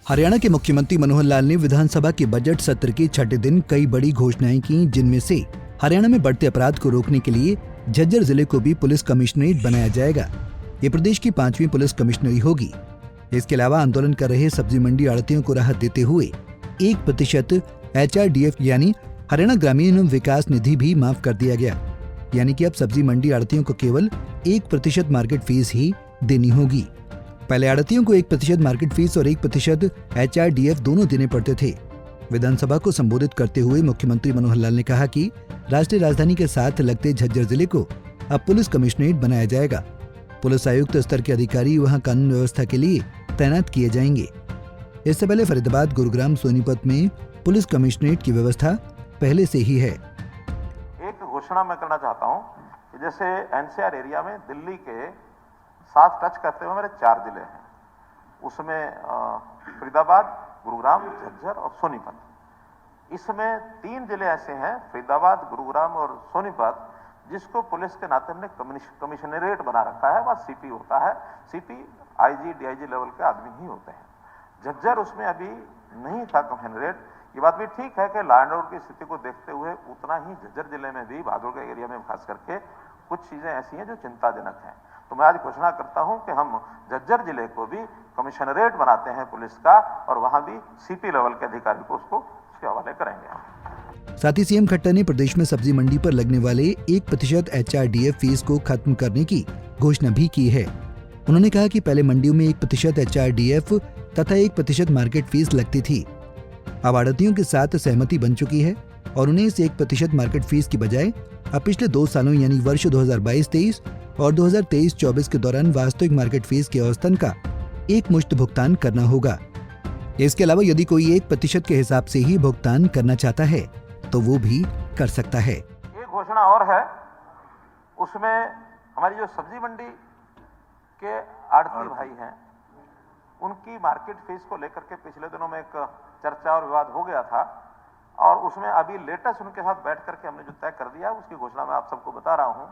हरियाणा के मुख्यमंत्री मनोहर लाल ने विधानसभा के बजट सत्र के छठे दिन कई बड़ी घोषणाएं की, जिनमें से हरियाणा में बढ़ते अपराध को रोकने के लिए झज्जर जिले को भी पुलिस कमिश्नरेट बनाया जाएगा। ये प्रदेश की 5वीं पुलिस कमिश्नरी होगी। इसके अलावा आंदोलन कर रहे सब्जी मंडी आड़तियों को राहत देते हुए 1% HRDF यानी हरियाणा ग्रामीण विकास निधि भी माफ कर दिया गया। यानी कि अब सब्जी मंडी आड़तियों को केवल 1% मार्केट फीस ही देनी होगी। पहले आड़तियों को 1% मार्केट फीस और 1% HRDF दोनों देने पड़ते थे। विधानसभा को संबोधित करते हुए मुख्यमंत्री मनोहर लाल ने कहा कि राष्ट्रीय राजधानी के साथ लगते झज्जर जिले को अब पुलिस कमिश्नरेट बनाया जाएगा। पुलिस आयुक्त स्तर के अधिकारी वहां कानून व्यवस्था के लिए तैनात किए जाएंगे। इससे पहले फरीदाबाद, गुरुग्राम, सोनीपत में पुलिस कमिश्नरेट की व्यवस्था पहले से ही है। एक घोषणा मैं करना चाहता हूं कि जैसे NCR एरिया में दिल्ली के साथ टच करते हुए मेरे 4 जिले हैं, उसमें फरीदाबाद, गुरुग्राम, झज्जर और सोनीपत। इसमें 3 जिले ऐसे हैं, फरीदाबाद, गुरुग्राम और सोनीपत, जिसको पुलिस के नाते हमने कमिश्नरेट बना रखा है। वह CP होता है, CP IG DIG लेवल के आदमी ही होते हैं। झज्जर उसमें अभी नहीं था कमिश्नरेट। ये बात भी ठीक है कि लॉ एंड ऑर्डर की स्थिति को देखते हुए उतना ही झज्जर जिले में भी, बहादुरगढ़ एरिया में खास करके कुछ चीजें ऐसी हैं जो चिंताजनक हैं। तो मैं आज घोषणा करता हूं कि हम झज्जर जिले को भी कमिश्नरेट बनाते हैं पुलिस का, और वहां भी CP लेवल के अधिकारी को उसके हवाले करेंगे। साथ ही सीएम खट्टर ने प्रदेश में सब्जी मंडी पर लगने वाले 1% HRDF फीस को खत्म करने की घोषणा भी की है। उन्होंने कहा कि पहले मंडियों में 1% HRDF तथा 1% मार्केट फीस लगती थी। अब आड़तियों के साथ सहमति बन चुकी है और उन्हें इस 1% मार्केट फीस की बजाय अब पिछले 2 सालों यानी वर्ष 2022-23 और 2023-24 के दौरान वास्तविक मार्केट फीस के औसतन का एक मुश्त भुगतान करना होगा। इसके अलावा यदि कोई 1% के हिसाब से ही भुगतान करना चाहता है तो वो भी कर सकता है। एक घोषणा और है, उसमें हमारी जो सब्जी मंडी के आड़ती भाई हैं, उनकी मार्केट फीस को लेकर के पिछले दिनों में एक चर्चा और विवाद हो गया था, और उसमें अभी लेटेस्ट उनके साथ बैठ करके हमने जो तय कर दिया उसकी घोषणा मैं आप सबको बता रहा हूं।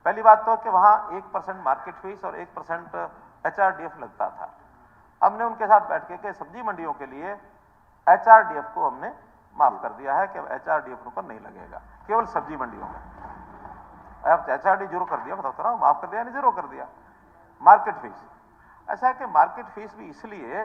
पहली बात तो कि वहां 1% मार्केट फीस और 1% HRDF लगता था। हमने उनके साथ बैठ के सब्जी मंडियों के लिए HRDF को हमने माफ कर दिया है कि अब HRDF पर नहीं लगेगा, केवल सब्जी मंडियों में। अब HRD जीरो कर दिया, बताता रहा हूं, माफ कर दिया नहीं जीरो कर दिया। मार्केट फीस ऐसा है कि मार्केट फीस भी इसलिए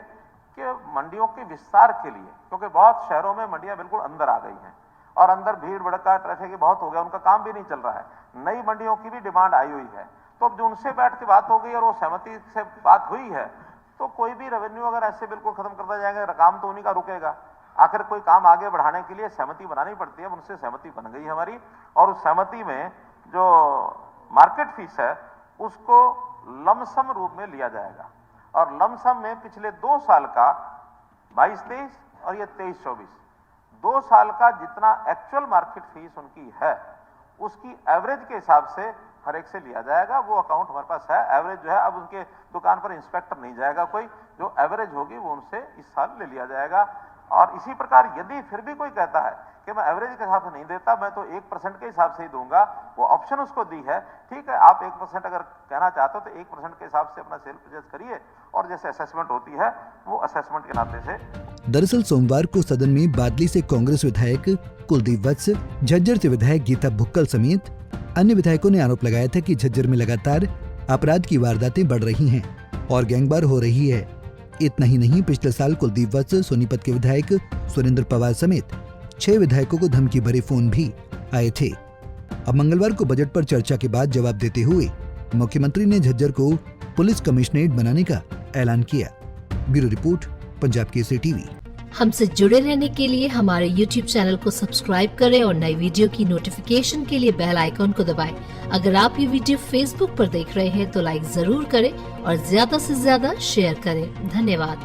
कि मंडियों के विस्तार के लिए, क्योंकि बहुत शहरों में मंडियां बिल्कुल अंदर आ गई हैं और अंदर भीड़ भड़का ट्रैफिक बहुत हो गया, उनका काम भी नहीं चल रहा है। नई मंडियों की भी डिमांड आई हुई है, तो अब जो उनसे बैठ के बात हो गई और वो सहमति से बात हुई है, तो कोई भी रेवेन्यू अगर ऐसे बिल्कुल खत्म करता जाएगा, काम तो उन्हीं का रुकेगा। आखिर कोई काम आगे बढ़ाने के लिए सहमति बनानी पड़ती है। अब उनसे सहमति बन गई हमारी, और उस सहमति में जो मार्केट फीस है उसको लमसम रूप में लिया जाएगा, और लमसम में पिछले 2 साल का 22-23 और ये 23-24 2 साल का जितना एक्चुअल मार्केट फीस उनकी है उसकी एवरेज के हिसाब से हर एक से लिया जाएगा। वो अकाउंट हमारे पास है, एवरेज जो है। अब उनके दुकान पर इंस्पेक्टर नहीं जाएगा कोई, जो एवरेज होगी वो उनसे इस साल ले लिया जाएगा। और इसी प्रकार यदि फिर भी कोई कहता है कि मैं एवरेज के हिसाब से नहीं देता, मैं तो 1% के हिसाब से ही दूंगा, वो ऑप्शन उसको दी है। ठीक है, आप 1% अगर कहना चाहते हो तो 1% के हिसाब से अपना सेल परचेज करिए, और जैसे असेसमेंट होती है वो असेसमेंट के नाते से। दरअसल सोमवार को सदन में बादली से कांग्रेस विधायक कुलदीप वत्स, झज्जर से विधायक गीता भुक्कल समेत अन्य विधायकों ने आरोप लगाया था कि झज्जर में लगातार अपराध की वारदातें बढ़ रही हैं और गैंगवार हो रही है। इतना ही नहीं, पिछले साल कुलदीप वत्स, सोनीपत के विधायक सुरेंद्र पवार समेत 6 विधायकों को धमकी भरे फोन भी आए थे। अब मंगलवार को बजट पर चर्चा के बाद जवाब देते हुए मुख्यमंत्री ने झज्जर को पुलिस कमिश्नरेट बनाने का ऐलान किया। Bureau report, Punjab Kesari TV. हमसे जुड़े रहने के लिए हमारे YouTube चैनल को सब्सक्राइब करें और नई वीडियो की नोटिफिकेशन के लिए बेल आइकॉन को दबाएं। अगर आप ये वीडियो Facebook पर देख रहे हैं तो लाइक जरूर करें और ज्यादा से ज्यादा शेयर करें। धन्यवाद।